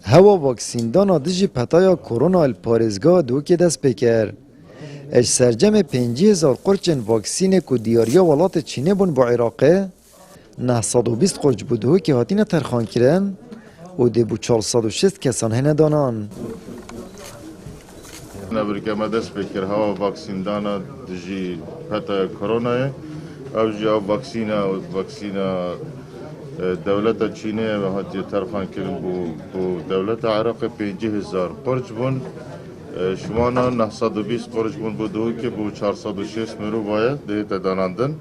هوا واکسین دانا دجی پتایا کرونا الپارزگاه دو که دست بکر. اج سرجم 50,000 قرچن واکسین کو دیاریا ولات چینه بون با عراقه 920 قرچ بودو که هاتین ترخان کرن و دی بو 406 کسان هنه دانان. نبرکه ما دست بکر هوا واکسین دانا دجی پتایا کرونا او جا واکسینا دولت چینه و هاتی ترخان کردن بو دولت عراق 50,000 قرچ بون شمانا 920 قرچ بون بودو که بو 406 مرو باید دیتا داناندن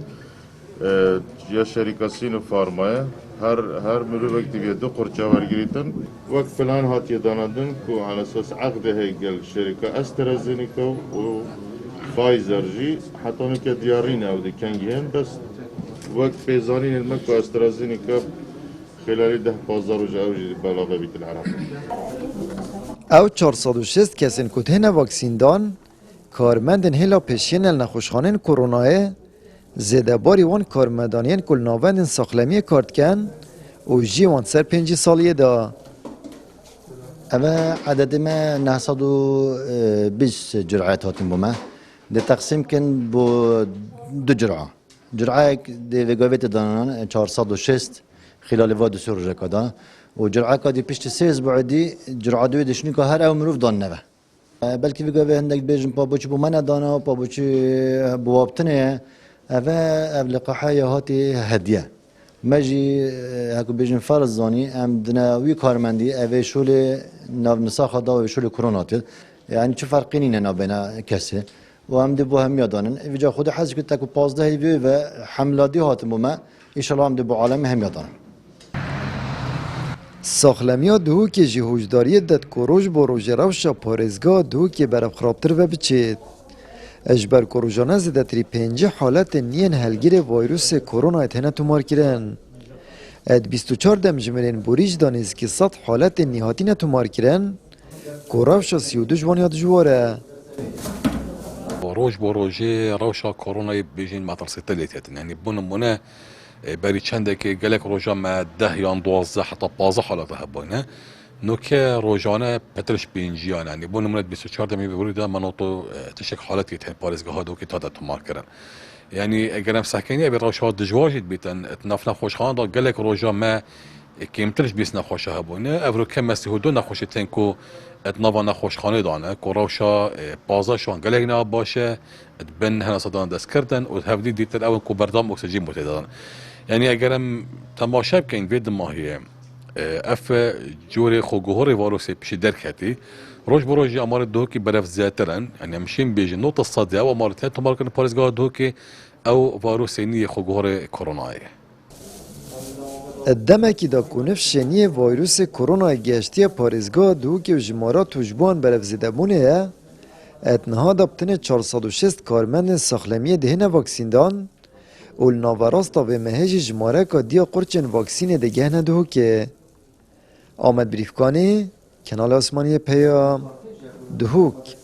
یا شریکاسین و فارمای هر مرو وقتی بیاد دو قرچه ورگریتن وقت فلان هاتی داناندن که على اساس عقد هیگل شرکه استرازینیکا و فایزر جی حتی نکه دیارین او دی کنگی هم بس وقت پیزانین المکو استرازینیکا خلال 10-15 روز اوجی بلاغه بیت العراق. او 406 کسین کت هنه واکسین دان کارمندن هلا پیشین النخوشخانین کروناه زیده باری وان کارمندانین کل ناوندن ساخلمی کارت کن و جی وان سر 5 سالیه دا. اما عدد ما 920 جرعات هاتن بوما ده تقسیم کن بو دو جرعه جرعه ده وگاویت دانان 406 خلال واد سور جکادا و جرعه کادی پشت 3 اسبوع دی جرعه دوی دشنی که هر او مروف دان نوه بلکه وگاوی هندک بیجن پابوچی بو من دانا پابوچی بوابتنه او لقاحه هاتی هدیه مجی هکو بیجن فرض زانی ام دناوی کارمندی اوی شول ناو نساخه دا و شول کرونات یعنی چه فرقی نینه نابینا کسی و هم دی بو هم یادانن ویجا خود حزی که تکو 15 هیوی و حملادی هاتم بوما ایشالا هم دی بو عالم هم یادانن ساخلمیا دو که جی هوشداری داد کروش با روژ روشا پارزگاه دو که برف خرابتر و بچید. اجبر کروژانه زده تری 5 حالت نین هلگیر ویروس کرونا اتهنه تومار کرن. اد 24 دم جمرین بوریج دانیز که 100 حالت نیهاتینه تومار کرن کروشا 32 جوانیات جواره. بروژه روشا کرونا بیجین مطرسی تلیتیتن یعنی بونه بری چنده که گلک روژا ما 10 یا 12 حتی 15 حالت هبونه نوکه روزانه پترش بینجیان یعنی بون نمونه 24 دمی بوریده منوتو تشک حالتی ته پارزگاه ها دو که تا تومار کردن یعنی اگرم سکنی ابی روشا دجواجید بیتن نفنا خوشخوان دا گلک روزا ما کمترش بیس نخوشه هبونه افرو کم مستی هدو نخوشه تنکو اتناوا نخوشخانه دانه که روشا 15 شوان گلک نه باشه بن هنا صدان دست کردن و هفدی دیتر اول کو بردام اکسیژن بوده یعنی اگرم تماشا بکنین وید ماهیه اف جوری خوگوهر ویروس پیش درکتی روز بروزی امار دو کی برف زیاترن یعنی همشین بیج نقطه صدیا و امارات تمار کن پارزگاه دو کی او ویروس نی خوگوهر کرونای الدمکی دا کنف شنی ویروس کرونا گشتی پارزگاه دو که جمارا توجبان برف زدمونه اتنها دابتن 406 کارمند ساخلمی دهنه واکسین دان اول ناوراستا و مهج جماره که دیا قرچن واکسین دگه ندهو که آمد بریفکانی کنال آسمانی پیام دهوک